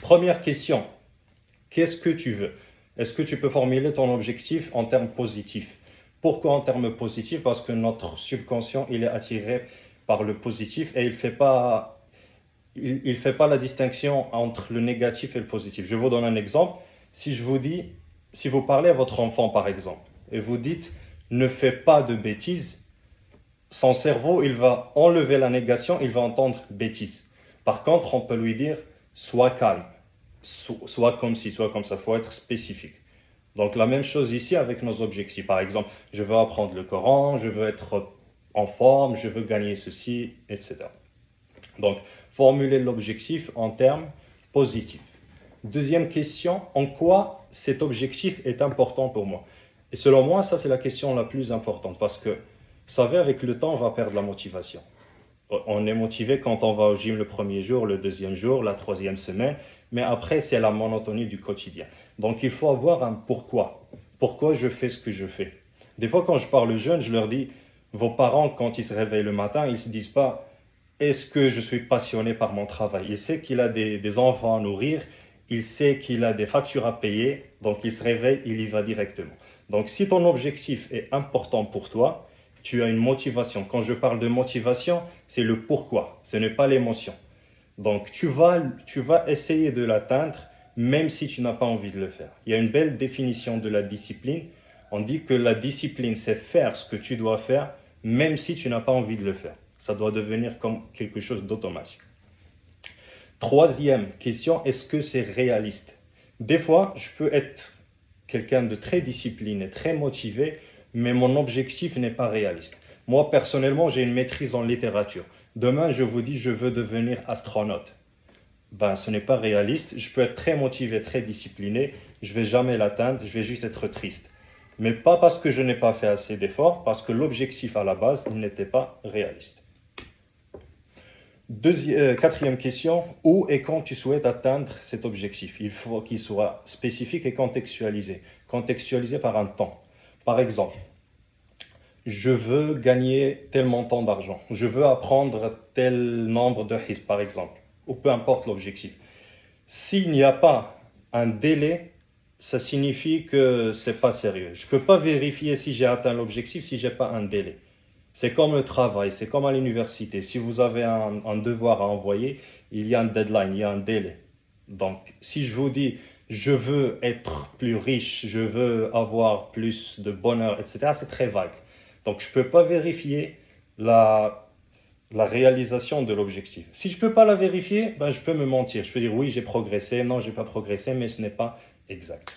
Première question, qu'est-ce que tu veux? Est-ce que tu peux formuler ton objectif en termes positifs? Pourquoi en termes positifs? Parce que notre subconscient, il est attiré par le positif et il fait pas la distinction entre le négatif et le positif. Je vous donne un exemple. Si je vous dis, si vous parlez à votre enfant par exemple, et vous dites ne fais pas de bêtises, son cerveau, il va enlever la négation, il va entendre bêtises. Par contre, on peut lui dire sois calme, soit comme ci, soit comme ça. Il faut être spécifique. Donc la même chose ici avec nos objectifs. Par exemple, je veux apprendre le Coran, je veux être en forme, je veux gagner ceci, etc. Donc, formuler l'objectif en termes positifs. Deuxième question, en quoi cet objectif est important pour moi? Et selon moi, ça c'est la question la plus importante parce que, vous savez, avec le temps, on va perdre la motivation. On est motivé quand on va au gym le premier jour, le deuxième jour, la troisième semaine, mais après c'est la monotonie du quotidien. Donc il faut avoir un pourquoi. Pourquoi je fais ce que je fais? Des fois quand je parle aux jeunes, je leur dis, vos parents quand ils se réveillent le matin, ils ne se disent pas, est-ce que je suis passionné par mon travail? Il sait qu'il a des enfants à nourrir, il sait qu'il a des factures à payer, donc il se réveille, il y va directement. Donc si ton objectif est important pour toi, tu as une motivation. Quand je parle de motivation, c'est le pourquoi, ce n'est pas l'émotion. Donc tu vas essayer de l'atteindre même si tu n'as pas envie de le faire. Il y a une belle définition de la discipline. On dit que la discipline, c'est faire ce que tu dois faire même si tu n'as pas envie de le faire. Ça doit devenir comme quelque chose d'automatique. Troisième question, est-ce que c'est réaliste? Des fois, je peux être quelqu'un de très discipliné, très motivé, mais mon objectif n'est pas réaliste. Moi, personnellement, j'ai une maîtrise en littérature. Demain, je vous dis, je veux devenir astronaute. Ben, ce n'est pas réaliste. Je peux être très motivé, très discipliné. Je ne vais jamais l'atteindre. Je vais juste être triste. Mais pas parce que je n'ai pas fait assez d'efforts, parce que l'objectif à la base, il n'était pas réaliste. Quatrième question, où et quand tu souhaites atteindre cet objectif? Il faut qu'il soit spécifique et contextualisé. Contextualisé par un temps. Par exemple, je veux gagner tel montant d'argent. Je veux apprendre tel nombre de hizb, par exemple. Ou peu importe l'objectif. S'il n'y a pas un délai, ça signifie que ce n'est pas sérieux. Je ne peux pas vérifier si j'ai atteint l'objectif si je n'ai pas un délai. C'est comme le travail, c'est comme à l'université. Si vous avez un devoir à envoyer, il y a un deadline, il y a un délai. Donc, si je vous dis, je veux être plus riche, je veux avoir plus de bonheur, etc., c'est très vague. Donc, je ne peux pas vérifier la réalisation de l'objectif. Si je ne peux pas la vérifier, ben, je peux me mentir. Je peux dire, oui, j'ai progressé, non, je n'ai pas progressé, mais ce n'est pas exact.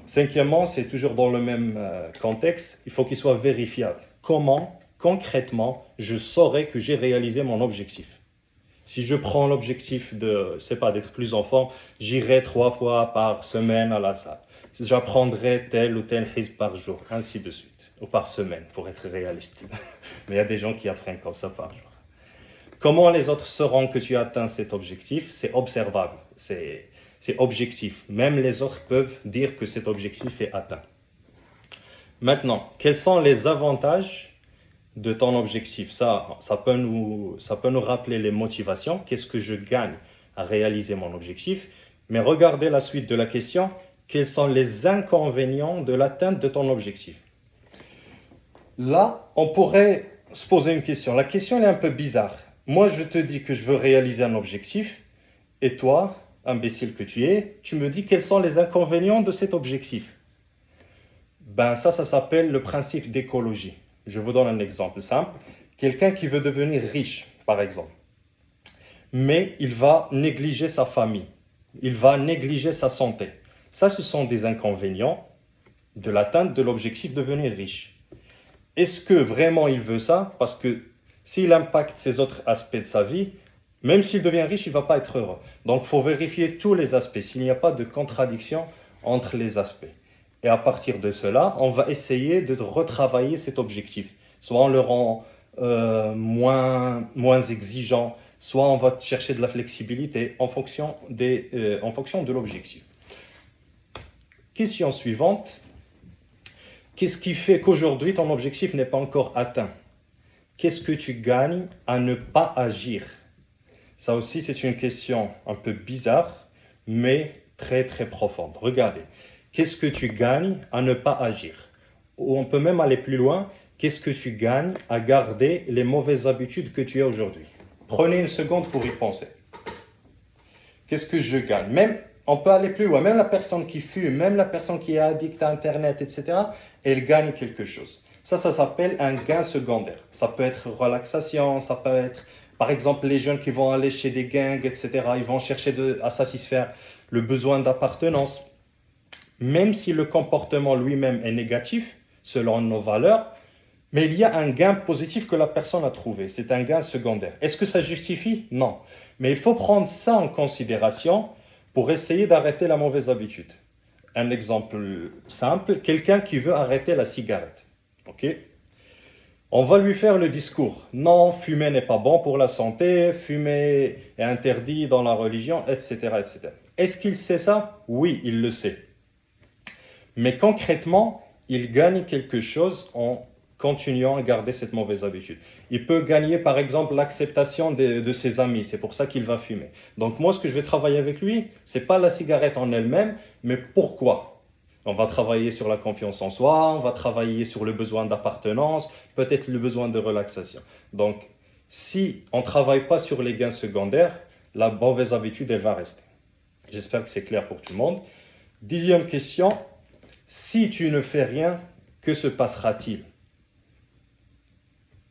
Cinquièmement, c'est toujours dans le même contexte, il faut qu'il soit vérifiable. Comment concrètement, je saurai que j'ai réalisé mon objectif. Si je prends l'objectif d'être plus en forme, j'irai 3 fois par semaine à la salle. J'apprendrai tel ou tel hizb par jour, ainsi de suite. Ou par semaine, pour être réaliste. Mais il y a des gens qui apprennent comme ça par jour. Comment les autres sauront que tu as atteint cet objectif? C'est observable, c'est objectif. Même les autres peuvent dire que cet objectif est atteint. Maintenant, quels sont les avantages de ton objectif? Ça peut nous rappeler les motivations. Qu'est-ce que je gagne à réaliser mon objectif? Mais regardez la suite de la question. Quels sont les inconvénients de l'atteinte de ton objectif? Là, on pourrait se poser une question. La question elle est un peu bizarre. Moi, je te dis que je veux réaliser un objectif, et toi, imbécile que tu es, tu me dis quels sont les inconvénients de cet objectif. Ben ça s'appelle le principe d'écologie. Je vous donne un exemple simple. Quelqu'un qui veut devenir riche, par exemple, mais il va négliger sa famille, il va négliger sa santé. Ça, ce sont des inconvénients de l'atteinte de l'objectif de devenir riche. Est-ce que vraiment il veut ça? Parce que s'il impacte ces autres aspects de sa vie, même s'il devient riche, il ne va pas être heureux. Donc, il faut vérifier tous les aspects, s'il n'y a pas de contradiction entre les aspects. Et à partir de cela, on va essayer de retravailler cet objectif. Soit on le rend moins exigeant, soit on va chercher de la flexibilité en fonction de l'objectif. Question suivante. Qu'est-ce qui fait qu'aujourd'hui ton objectif n'est pas encore atteint? Qu'est-ce que tu gagnes à ne pas agir? Ça aussi, c'est une question un peu bizarre, mais très très profonde. Regardez, qu'est-ce que tu gagnes à ne pas agir? Ou on peut même aller plus loin, qu'est-ce que tu gagnes à garder les mauvaises habitudes que tu as aujourd'hui? Prenez une seconde pour y penser. Qu'est-ce que je gagne? Même, on peut aller plus loin, même la personne qui fume, même la personne qui est addict à Internet, etc., elle gagne quelque chose. Ça s'appelle un gain secondaire. Ça peut être relaxation, ça peut être, par exemple, les jeunes qui vont aller chez des gangs, etc., ils vont chercher à satisfaire le besoin d'appartenance. Même si le comportement lui-même est négatif, selon nos valeurs, mais il y a un gain positif que la personne a trouvé. C'est un gain secondaire. Est-ce que ça justifie? Non. Mais il faut prendre ça en considération pour essayer d'arrêter la mauvaise habitude. Un exemple simple, quelqu'un qui veut arrêter la cigarette. Ok? On va lui faire le discours. Non, fumer n'est pas bon pour la santé, fumer est interdit dans la religion, etc., etc. Est-ce qu'il sait ça? Oui, il le sait. Mais concrètement, il gagne quelque chose en continuant à garder cette mauvaise habitude. Il peut gagner par exemple l'acceptation de ses amis, c'est pour ça qu'il va fumer. Donc moi ce que je vais travailler avec lui, c'est pas la cigarette en elle-même, mais pourquoi? On va travailler sur la confiance en soi, on va travailler sur le besoin d'appartenance, peut-être le besoin de relaxation. Donc si on ne travaille pas sur les gains secondaires, la mauvaise habitude elle va rester. J'espère que c'est clair pour tout le monde. 10e question, si tu ne fais rien, que se passera-t-il?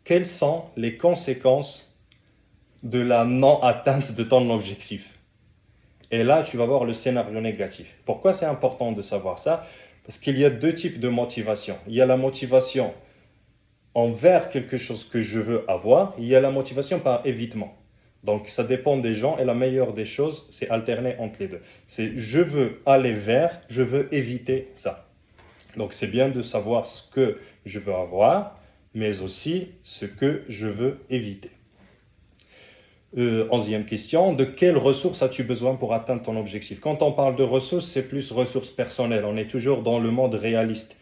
Quelles sont les conséquences de la non-atteinte de ton objectif? Et là, tu vas voir le scénario négatif. Pourquoi c'est important de savoir ça? Parce qu'il y a deux types de motivation. Il y a la motivation envers quelque chose que je veux avoir, il y a la motivation par évitement. Donc ça dépend des gens et la meilleure des choses, c'est alterner entre les deux. C'est je veux aller vers, je veux éviter ça. Donc c'est bien de savoir ce que je veux avoir, mais aussi ce que je veux éviter. 11e question, de quelles ressources as-tu besoin pour atteindre ton objectif? Quand on parle de ressources, c'est plus ressources personnelles. On est toujours dans le monde réaliste.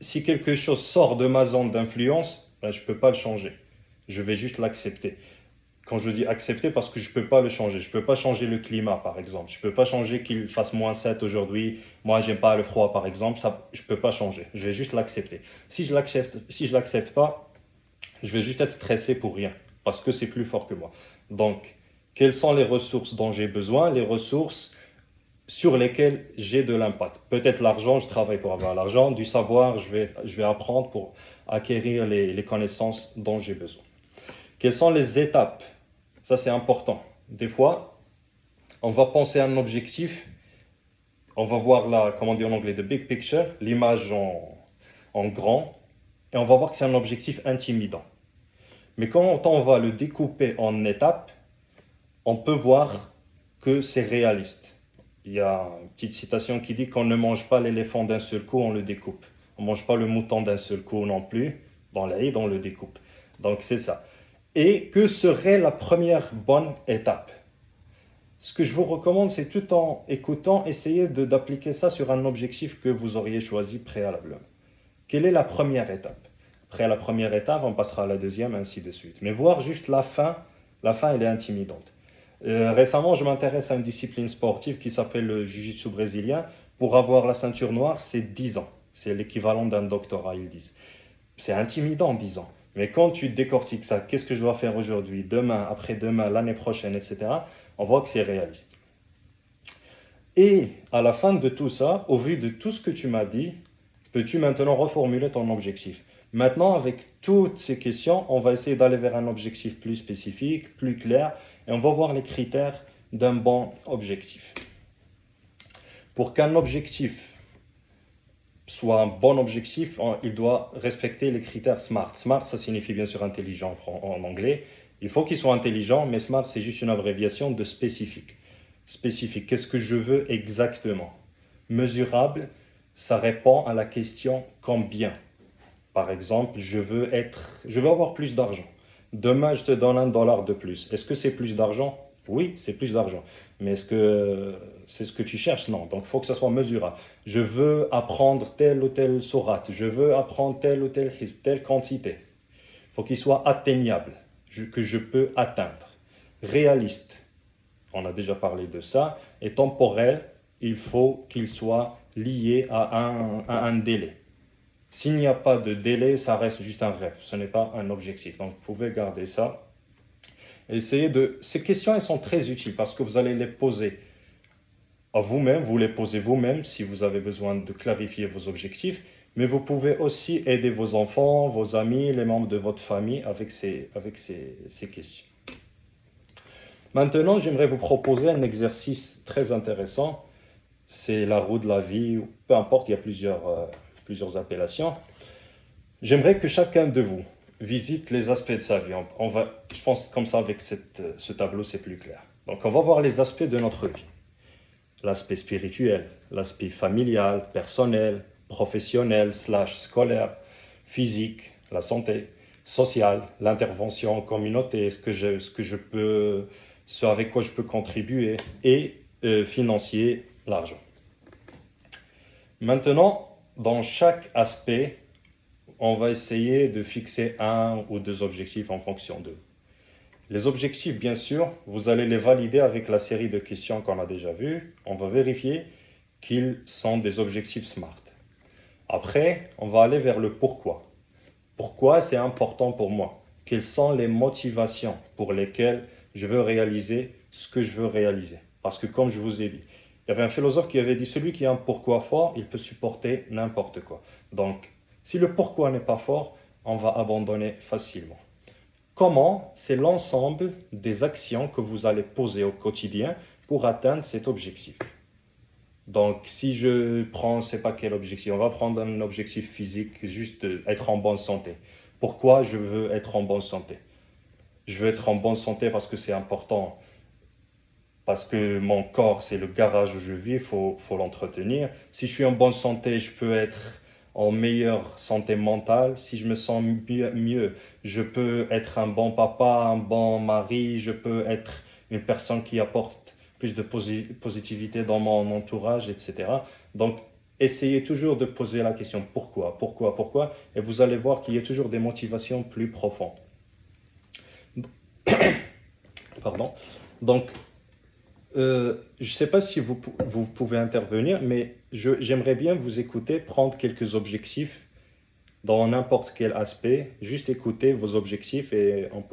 Si quelque chose sort de ma zone d'influence, ben, je ne peux pas le changer. Je vais juste l'accepter. Quand je dis accepter, parce que je ne peux pas le changer. Je ne peux pas changer le climat, par exemple. Je ne peux pas changer qu'il fasse -7 aujourd'hui. Moi, j'aime pas le froid, par exemple. Ça, je ne peux pas changer. Je vais juste l'accepter. Si je l'accepte pas, je vais juste être stressé pour rien, parce que c'est plus fort que moi. Donc, quelles sont les ressources dont j'ai besoin? Les ressources sur lesquelles j'ai de l'impact. Peut-être l'argent, je travaille pour avoir l'argent. Du savoir, je vais apprendre pour acquérir les connaissances dont j'ai besoin. Quelles sont les étapes? Ça, c'est important. Des fois, on va penser à un objectif, on va voir comment on dit en anglais, the big picture, l'image en grand, et on va voir que c'est un objectif intimidant. Mais quand on va le découper en étapes, on peut voir que c'est réaliste. Il y a une petite citation qui dit qu'on ne mange pas l'éléphant d'un seul coup, on le découpe. On ne mange pas le mouton d'un seul coup non plus, dans l'Aïd, on le découpe. Donc c'est ça. Et que serait la première bonne étape? Ce que je vous recommande, c'est tout en écoutant, essayer d'appliquer ça sur un objectif que vous auriez choisi préalablement. Quelle est la première étape? Après la première étape, on passera à la deuxième, ainsi de suite. Mais voir juste la fin, elle est intimidante. Récemment, je m'intéresse à une discipline sportive qui s'appelle le jiu-jitsu brésilien. Pour avoir la ceinture noire, c'est 10 ans. C'est l'équivalent d'un doctorat, ils disent. C'est intimidant, 10 ans. Mais quand tu décortiques ça, qu'est-ce que je dois faire aujourd'hui, demain, après-demain, l'année prochaine, etc., on voit que c'est réaliste. Et à la fin de tout ça, au vu de tout ce que tu m'as dit, peux-tu maintenant reformuler ton objectif? Maintenant, avec toutes ces questions, on va essayer d'aller vers un objectif plus spécifique, plus clair, et on va voir les critères d'un bon objectif. Pour qu'un objectif soit un bon objectif, il doit respecter les critères SMART. SMART, ça signifie bien sûr intelligent en anglais. Il faut qu'il soit intelligent, mais SMART, c'est juste une abréviation de spécifique. Spécifique, qu'est-ce que je veux exactement? Mesurable, ça répond à la question combien. Par exemple, je veux avoir plus d'argent. Demain, je te donne $1 de plus. Est-ce que c'est plus d'argent? Oui, c'est plus d'argent. Mais est-ce que c'est ce que tu cherches? Non. Donc, il faut que ça soit mesurable. Je veux apprendre telle ou telle sourate. Je veux apprendre telle ou telle quantité. Il faut qu'il soit atteignable, que je peux atteindre. Réaliste. on a déjà parlé de ça. Et temporel, il faut qu'il soit lié à un délai. S'il n'y a pas de délai, ça reste juste un rêve, ce n'est pas un objectif. Donc vous pouvez garder ça. Ces questions, elles sont très utiles parce que vous allez les poser à vous-même, vous les posez vous-même si vous avez besoin de clarifier vos objectifs, mais vous pouvez aussi aider vos enfants, vos amis, les membres de votre famille avec ces questions. Maintenant, j'aimerais vous proposer un exercice très intéressant. C'est la roue de la vie, ou peu importe, il y a plusieurs appellations. J'aimerais que chacun de vous visite les aspects de sa vie. Je pense comme ça, avec ce tableau, c'est plus clair. Donc, on va voir les aspects de notre vie. L'aspect spirituel, l'aspect familial, personnel, professionnel, scolaire, physique, la santé, social, l'intervention en communauté, ce avec quoi je peux contribuer, et financier, l'argent. Maintenant, dans chaque aspect, on va essayer de fixer 1 ou 2 objectifs en fonction d'eux. Les objectifs, bien sûr, vous allez les valider avec la série de questions qu'on a déjà vues. On va vérifier qu'ils sont des objectifs SMART. Après, on va aller vers le pourquoi. Pourquoi c'est important pour moi? Quelles sont les motivations pour lesquelles je veux réaliser ce que je veux réaliser? Parce que comme je vous ai dit, il y avait un philosophe qui avait dit, celui qui a un pourquoi fort, il peut supporter n'importe quoi. Donc, si le pourquoi n'est pas fort, on va abandonner facilement. Comment? C'est l'ensemble des actions que vous allez poser au quotidien pour atteindre cet objectif. Donc, si je prends, je ne sais pas quel objectif, on va prendre un objectif physique, juste être en bonne santé. Pourquoi je veux être en bonne santé? Je veux être en bonne santé parce que c'est important, parce que mon corps, c'est le garage où je vis, il faut l'entretenir. Si je suis en bonne santé, je peux être en meilleure santé mentale. Si je me sens mieux, je peux être un bon papa, un bon mari, je peux être une personne qui apporte plus de positivité dans mon entourage, etc. Donc, essayez toujours de poser la question pourquoi, et vous allez voir qu'il y a toujours des motivations plus profondes. Pardon. Donc, je ne sais pas si vous pouvez intervenir, mais j'aimerais bien vous écouter, prendre quelques objectifs dans n'importe quel aspect, juste écouter vos objectifs et on